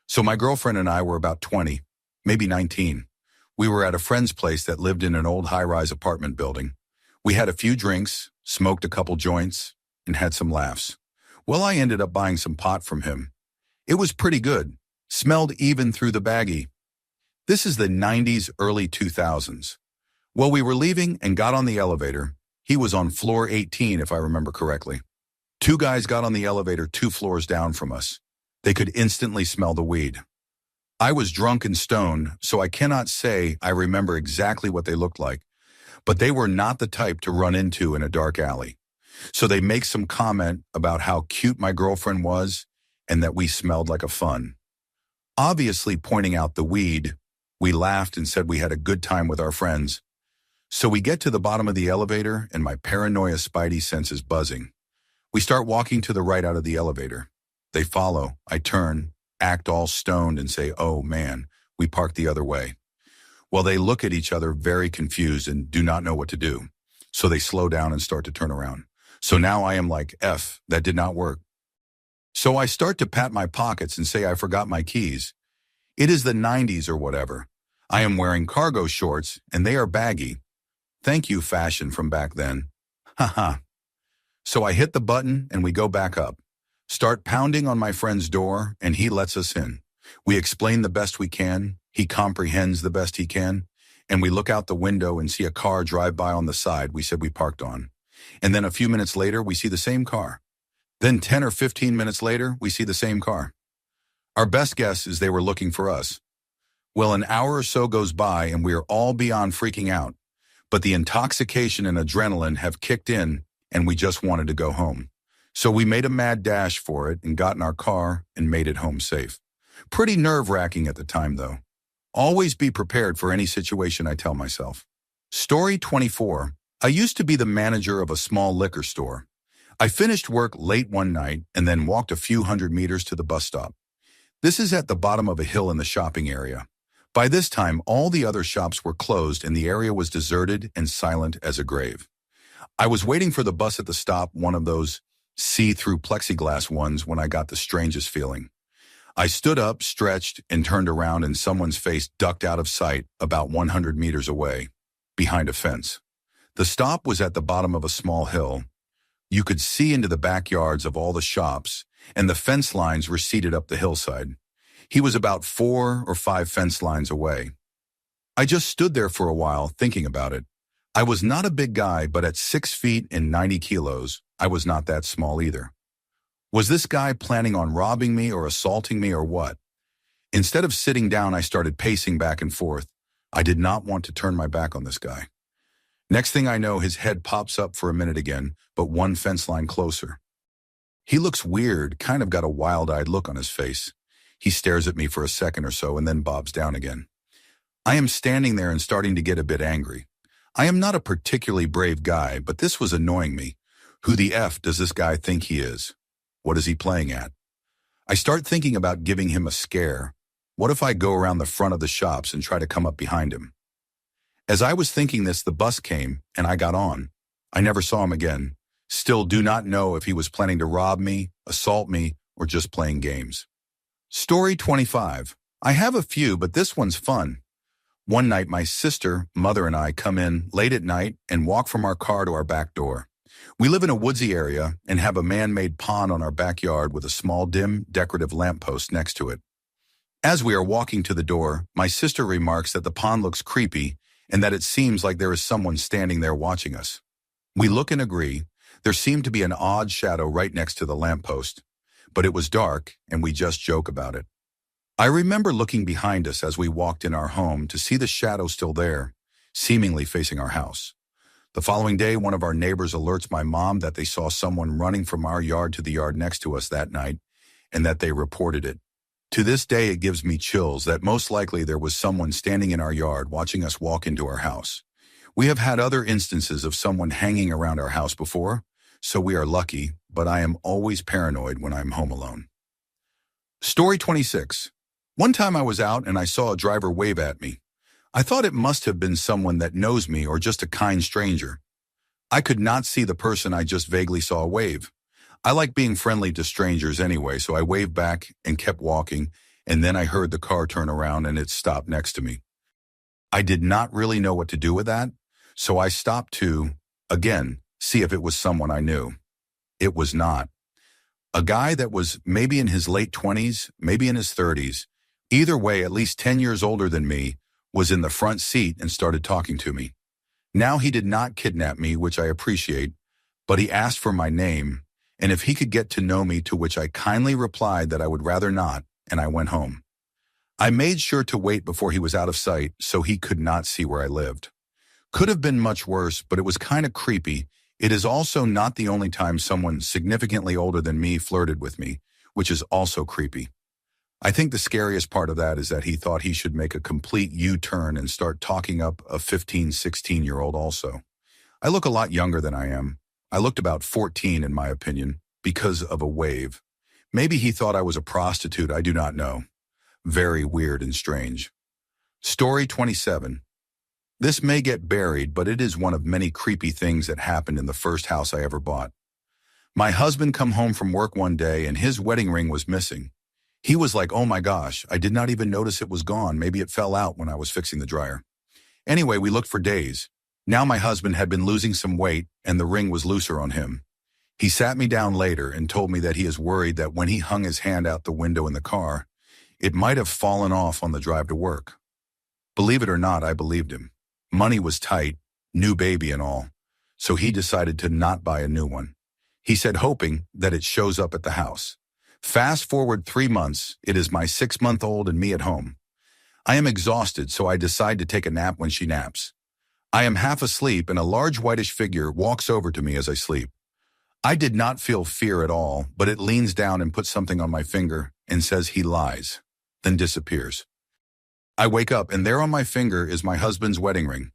So my girlfriend and I were about 20, maybe 19. We were at a friend's place that lived in an old high-rise apartment building. We had a few drinks, smoked a couple joints, and had some laughs. Well, I ended up buying some pot from him. It was pretty good, smelled even through the baggie. This is the 90s, early 2000s. Well, we were leaving and got on the elevator. He was on floor 18, if I remember correctly. 2 guys got on the elevator 2 floors down from us. They could instantly smell the weed. I was drunk and stoned, so I cannot say I remember exactly what they looked like, but they were not the type to run into in a dark alley. So they make some comment about how cute my girlfriend was and that we smelled like a fun. Obviously pointing out the weed, we laughed and said we had a good time with our friends. So we get to the bottom of the elevator and my paranoia spidey sense is buzzing. We start walking to the right out of the elevator. They follow. I turn, act all stoned and say, "Oh man, we parked the other way." Well, they look at each other very confused and do not know what to do. So they slow down and start to turn around. So now I am like, F, that did not work. So I start to pat my pockets and say I forgot my keys. It is the 90s or whatever. I am wearing cargo shorts and they are baggy. Thank you, fashion from back then. Haha. So I hit the button and we go back up. Start pounding on my friend's door and he lets us in. We explain the best we can. He comprehends the best he can. And we look out the window and see a car drive by on the side we said we parked on. And then a few minutes later, we see the same car. Then 10 or 15 minutes later, we see the same car. Our best guess is they were looking for us. Well, an hour or so goes by and we are all beyond freaking out. But the intoxication and adrenaline have kicked in and we just wanted to go home. So we made a mad dash for it and got in our car and made it home safe. Pretty nerve-wracking at the time, though. Always be prepared for any situation, I tell myself. Story 24. I used to be the manager of a small liquor store. I finished work late one night and then walked a few hundred meters to the bus stop. This is at the bottom of a hill in the shopping area. By this time, all the other shops were closed and the area was deserted and silent as a grave. I was waiting for the bus at the stop, one of those see-through plexiglass ones, when I got the strangest feeling. I stood up, stretched, and turned around and someone's face ducked out of sight about 100 meters away, behind a fence. The stop was at the bottom of a small hill. You could see into the backyards of all the shops, and the fence lines receded up the hillside. He was about 4 or 5 fence lines away. I just stood there for a while thinking about it. I was not a big guy, but at 6 feet and 90 kilos, I was not that small either. Was this guy planning on robbing me or assaulting me or what? Instead of sitting down, I started pacing back and forth. I did not want to turn my back on this guy. Next thing I know, his head pops up for a minute again, but one fence line closer. He looks weird, kind of got a wild-eyed look on his face. He stares at me for a second or so and then bobs down again. I am standing there and starting to get a bit angry. I am not a particularly brave guy, but this was annoying me. Who the F does this guy think he is? What is he playing at? I start thinking about giving him a scare. What if I go around the front of the shops and try to come up behind him? As I was thinking this, the bus came, and I got on. I never saw him again. Still do not know if he was planning to rob me, assault me, or just playing games. Story 25. I have a few, but this one's fun. One night, my sister, mother, and I come in late at night and walk from our car to our back door. We live in a woodsy area and have a man-made pond on our backyard with a small, dim, decorative lamppost next to it. As we are walking to the door, my sister remarks that the pond looks creepy and that it seems like there is someone standing there watching us. We look and agree. There seemed to be an odd shadow right next to the lamppost, but it was dark and we just joke about it. I remember looking behind us as we walked in our home to see the shadow still there, seemingly facing our house. The following day, one of our neighbors alerts my mom that they saw someone running from our yard to the yard next to us that night and that they reported it. To this day, it gives me chills that most likely there was someone standing in our yard watching us walk into our house. We have had other instances of someone hanging around our house before, so we are lucky, but I am always paranoid when I'm home alone. Story 26. One time I was out and I saw a driver wave at me. I thought it must have been someone that knows me or just a kind stranger. I could not see the person, I just vaguely saw a wave. I like being friendly to strangers anyway, so I waved back and kept walking, and then I heard the car turn around and it stopped next to me. I did not really know what to do with that, so I stopped to, again, see if it was someone I knew. It was not. A guy that was maybe in his late 20s, maybe in his 30s, either way at least 10 years older than me, was in the front seat and started talking to me. Now he did not kidnap me, which I appreciate, but he asked for my name, and if he could get to know me, to which I kindly replied that I would rather not, and I went home. I made sure to wait before he was out of sight so he could not see where I lived. Could have been much worse, but it was kind of creepy. It is also not the only time someone significantly older than me flirted with me, which is also creepy. I think the scariest part of that is that he thought he should make a complete U-turn and start talking up a 15, 16-year-old also. I look a lot younger than I am. I looked about 14 in my opinion, because of a wave. Maybe he thought I was a prostitute, I do not know. Very weird and strange. Story 27. This may get buried, but it is one of many creepy things that happened in the first house I ever bought. My husband come home from work one day and his wedding ring was missing. He was like, oh my gosh, I did not even notice it was gone. Maybe it fell out when I was fixing the dryer. Anyway, we looked for days. Now my husband had been losing some weight and the ring was looser on him. He sat me down later and told me that he is worried that when he hung his hand out the window in the car, it might have fallen off on the drive to work. Believe it or not, I believed him. Money was tight, new baby and all, so he decided to not buy a new one. He said hoping that it shows up at the house. Fast forward 3 months, it is my 6-month-old and me at home. I am exhausted, so I decide to take a nap when she naps. I am half asleep and a large whitish figure walks over to me as I sleep. I did not feel fear at all, but it leans down and puts something on my finger and says he lies, then disappears. I wake up and there on my finger is my husband's wedding ring.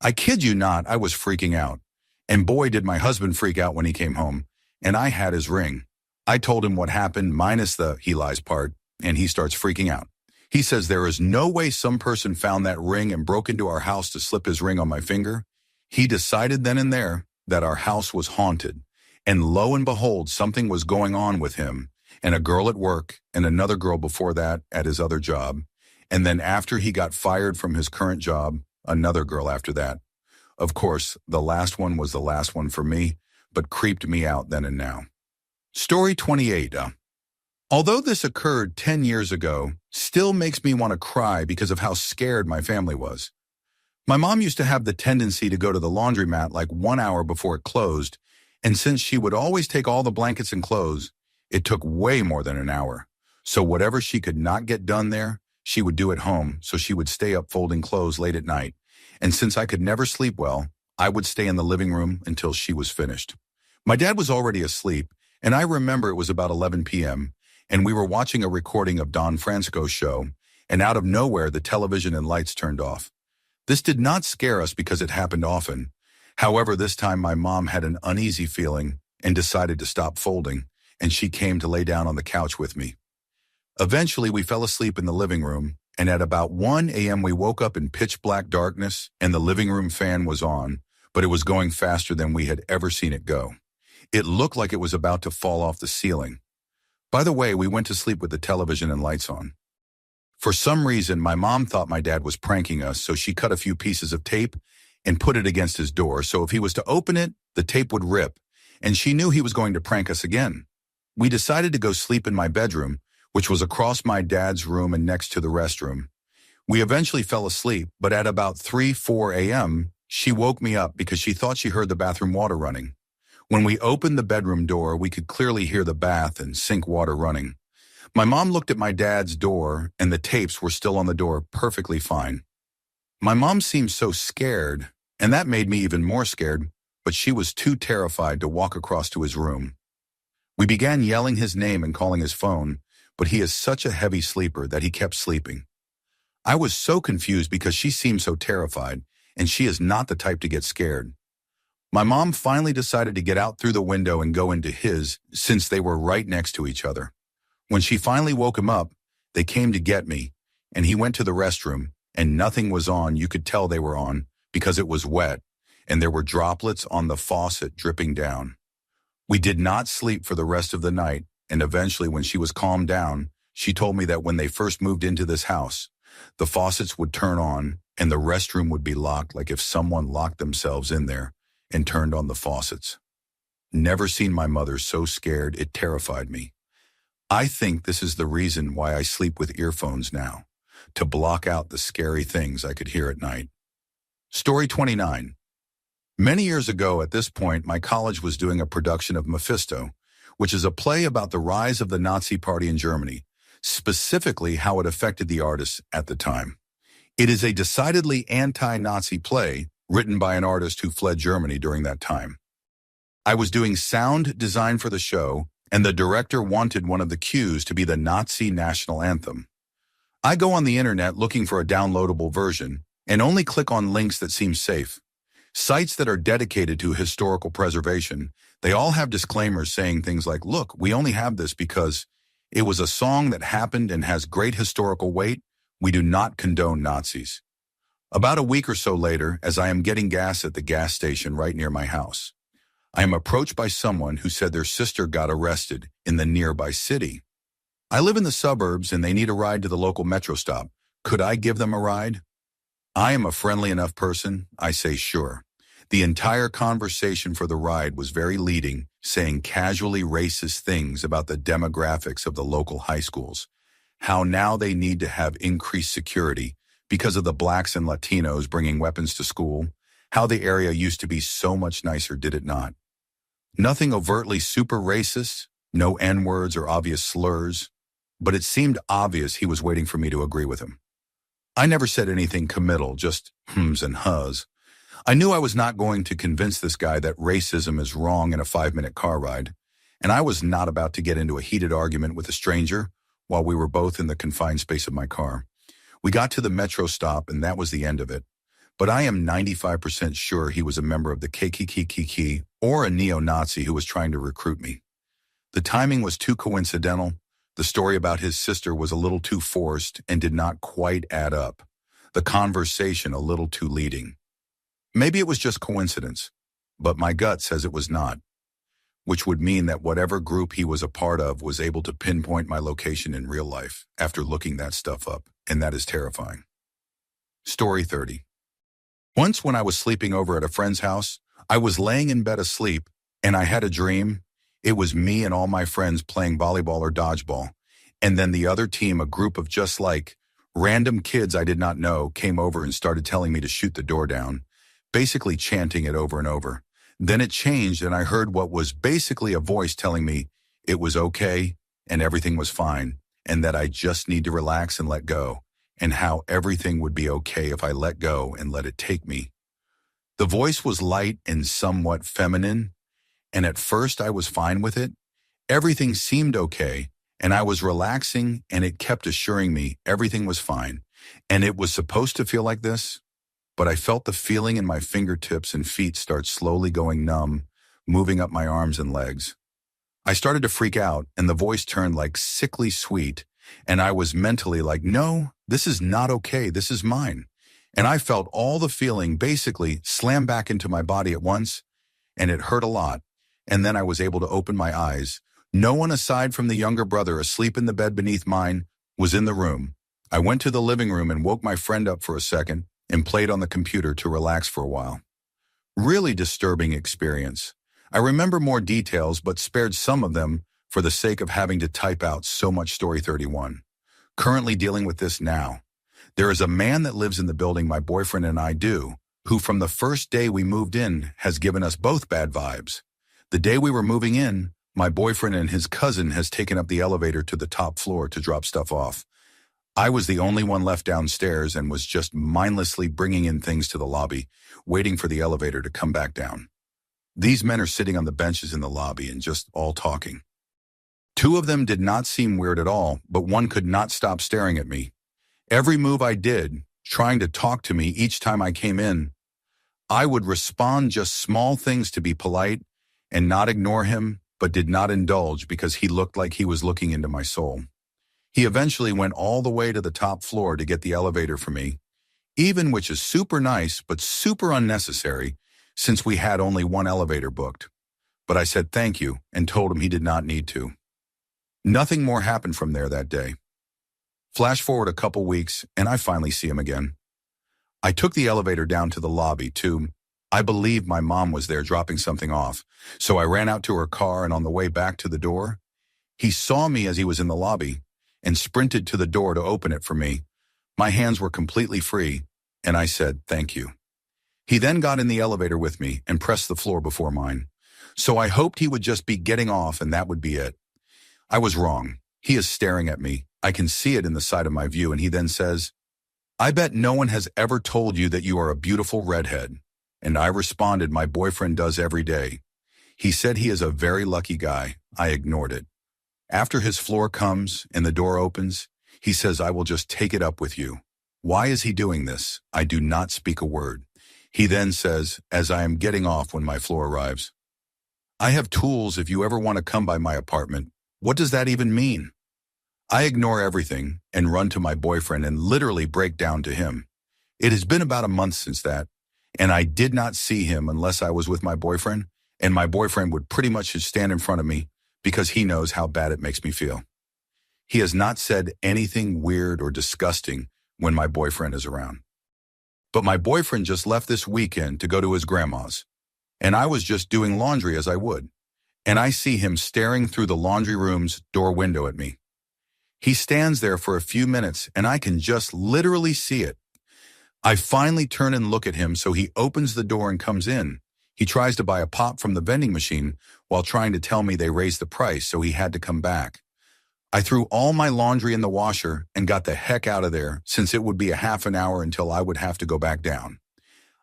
I kid you not, I was freaking out. And boy did my husband freak out when he came home, and I had his ring. I told him what happened minus the he lies part, and he starts freaking out. He says there is no way some person found that ring and broke into our house to slip his ring on my finger. He decided then and there that our house was haunted, and lo and behold, something was going on with him, and a girl at work, and another girl before that at his other job, and then after he got fired from his current job, another girl after that. Of course, the last one was the last one for me, but creeped me out then and now. Story 28. Although this occurred 10 years ago, still makes me want to cry because of how scared my family was. My mom used to have the tendency to go to the laundromat like 1 hour before it closed, and since she would always take all the blankets and clothes, it took way more than an hour. So whatever she could not get done there, she would do at home, so she would stay up folding clothes late at night. And since I could never sleep well, I would stay in the living room until she was finished. My dad was already asleep, and I remember it was about 11 p.m., and we were watching a recording of Don Francisco's show, and out of nowhere the television and lights turned off. This did not scare us because it happened often. However, this time my mom had an uneasy feeling and decided to stop folding, and she came to lay down on the couch with me. Eventually, we fell asleep in the living room, and at about 1 a.m. we woke up in pitch black darkness, and the living room fan was on, but it was going faster than we had ever seen it go. It looked like it was about to fall off the ceiling. By the way, we went to sleep with the television and lights on. For some reason, my mom thought my dad was pranking us, so she cut a few pieces of tape and put it against his door, so if he was to open it, the tape would rip, and she knew he was going to prank us again. We decided to go sleep in my bedroom, which was across my dad's room and next to the restroom. We eventually fell asleep, but at about 3-4 a.m., she woke me up because she thought she heard the bathroom water running. When we opened the bedroom door, we could clearly hear the bath and sink water running. My mom looked at my dad's door, and the tapes were still on the door perfectly fine. My mom seemed so scared, and that made me even more scared, but she was too terrified to walk across to his room. We began yelling his name and calling his phone, but he is such a heavy sleeper that he kept sleeping. I was so confused because she seemed so terrified, and she is not the type to get scared. My mom finally decided to get out through the window and go into his, since they were right next to each other. When she finally woke him up, they came to get me, and he went to the restroom, and nothing was on. You could tell they were on because it was wet, and there were droplets on the faucet dripping down. We did not sleep for the rest of the night, and eventually when she was calmed down, she told me that when they first moved into this house, the faucets would turn on, and the restroom would be locked like if someone locked themselves in there and turned on the faucets. Never seen my mother so scared, it terrified me. I think this is the reason why I sleep with earphones now, to block out the scary things I could hear at night. Story 29. Many years ago at this point, my college was doing a production of Mephisto, which is a play about the rise of the Nazi Party in Germany, specifically how it affected the artists at the time. It is a decidedly anti-Nazi play written by an artist who fled Germany during that time. I was doing sound design for the show, and the director wanted one of the cues to be the Nazi national anthem. I go on the internet looking for a downloadable version and only click on links that seem safe. Sites that are dedicated to historical preservation, they all have disclaimers saying things like, look, we only have this because it was a song that happened and has great historical weight. We do not condone Nazis. About a week or so later, as I am getting gas at the gas station right near my house, I am approached by someone who said their sister got arrested in the nearby city. I live in the suburbs and they need a ride to the local metro stop. Could I give them a ride? I am a friendly enough person. I say sure. The entire conversation for the ride was very leading, saying casually racist things about the demographics of the local high schools, how now they need to have increased security because of the blacks and Latinos bringing weapons to school, how the area used to be so much nicer, did it not? Nothing overtly super racist, no N-words or obvious slurs, but it seemed obvious he was waiting for me to agree with him. I never said anything committal, just hms and hus. I knew I was not going to convince this guy that racism is wrong in a 5-minute car ride, and I was not about to get into a heated argument with a stranger while we were both in the confined space of my car. We got to the metro stop, and that was the end of it. But I am 95% sure he was a member of the KKK or a neo-Nazi who was trying to recruit me. The timing was too coincidental. The story about his sister was a little too forced and did not quite add up. The conversation a little too leading. Maybe it was just coincidence, but my gut says it was not, which would mean that whatever group he was a part of was able to pinpoint my location in real life after looking that stuff up, and that is terrifying. Story 30. Once when I was sleeping over at a friend's house, I was laying in bed asleep And I had a dream. It was me and all my friends playing volleyball or dodgeball. And then the other team, a group of just like random kids I did not know, came over and started telling me to shoot the door down, basically chanting it over and over. Then it changed and I heard what was basically a voice telling me it was okay and everything was fine and that I just need to relax and let go, and how everything would be okay if I let go and let it take me. The voice was light and somewhat feminine, and at first I was fine with it. Everything seemed okay, and I was relaxing, and it kept assuring me everything was fine, and it was supposed to feel like this. But I felt the feeling in my fingertips and feet start slowly going numb, moving up my arms and legs. I started to freak out, and the voice turned like sickly sweet, and I was mentally like, no, this is not okay, this is mine. And I felt all the feeling basically slam back into my body at once, and it hurt a lot. And then I was able to open my eyes. No one aside from the younger brother asleep in the bed beneath mine was in the room. I went to the living room and woke my friend up for a second and played on the computer to relax for a while. Really disturbing experience. I remember more details but spared some of them for the sake of having to type out so much Story 31. Currently dealing with this now. There is a man that lives in the building my boyfriend and I do, who from the first day we moved in has given us both bad vibes. The day we were moving in, my boyfriend and his cousin has taken up the elevator to the top floor to drop stuff off. I was the only one left downstairs and was just mindlessly bringing in things to the lobby, waiting for the elevator to come back down. These men are sitting on the benches in the lobby and just all talking. Two of them did not seem weird at all, but one could not stop staring at me. Every move I did, trying to talk to me each time I came in, I would respond just small things to be polite and not ignore him, but did not indulge because he looked like he was looking into my soul. He eventually went all the way to the top floor to get the elevator for me, even which is super nice but super unnecessary since we had only one elevator booked. But I said thank you and told him he did not need to. Nothing more happened from there that day. Flash forward a couple weeks and I finally see him again. I took the elevator down to the lobby too. I believe my mom was there dropping something off, so I ran out to her car, and on the way back to the door, he saw me as he was in the lobby and sprinted to the door to open it for me. My hands were completely free, and I said, thank you. He then got in the elevator with me and pressed the floor before mine. So I hoped he would just be getting off and that would be it. I was wrong. He is staring at me. I can see it in the side of my view, and he then says, I bet no one has ever told you that you are a beautiful redhead. And I responded, my boyfriend does every day. He said he is a very lucky guy. I ignored it. After his floor comes and the door opens, he says, I will just take it up with you. Why is he doing this? I do not speak a word. He then says, as I am getting off when my floor arrives, I have tools if you ever want to come by my apartment. What does that even mean? I ignore everything and run to my boyfriend and literally break down to him. It has been about a month since that, and I did not see him unless I was with my boyfriend, and my boyfriend would pretty much just stand in front of me because he knows how bad it makes me feel. He has not said anything weird or disgusting when my boyfriend is around. But my boyfriend just left this weekend to go to his grandma's, and I was just doing laundry as I would, and I see him staring through the laundry room's door window at me. He stands there for a few minutes, and I can just literally see it. I finally turn and look at him, so he opens the door and comes in. He tries to buy a pop from the vending machine while trying to tell me they raised the price, so he had to come back. I threw all my laundry in the washer and got the heck out of there, since it would be a half an hour until I would have to go back down.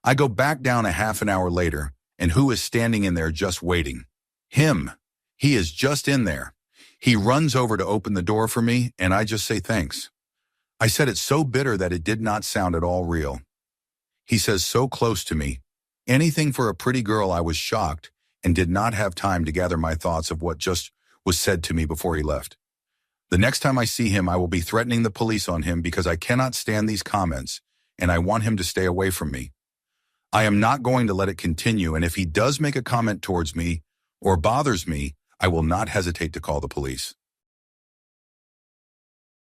I go back down a half an hour later, and who is standing in there just waiting? Him. He is just in there. He runs over to open the door for me, and I just say thanks. I said it so bitter that it did not sound at all real. He says so close to me. Anything for a pretty girl. I was shocked and did not have time to gather my thoughts of what just was said to me before he left. The next time I see him, I will be threatening the police on him because I cannot stand these comments, and I want him to stay away from me. I am not going to let it continue, and if he does make a comment towards me or bothers me, I will not hesitate to call the police.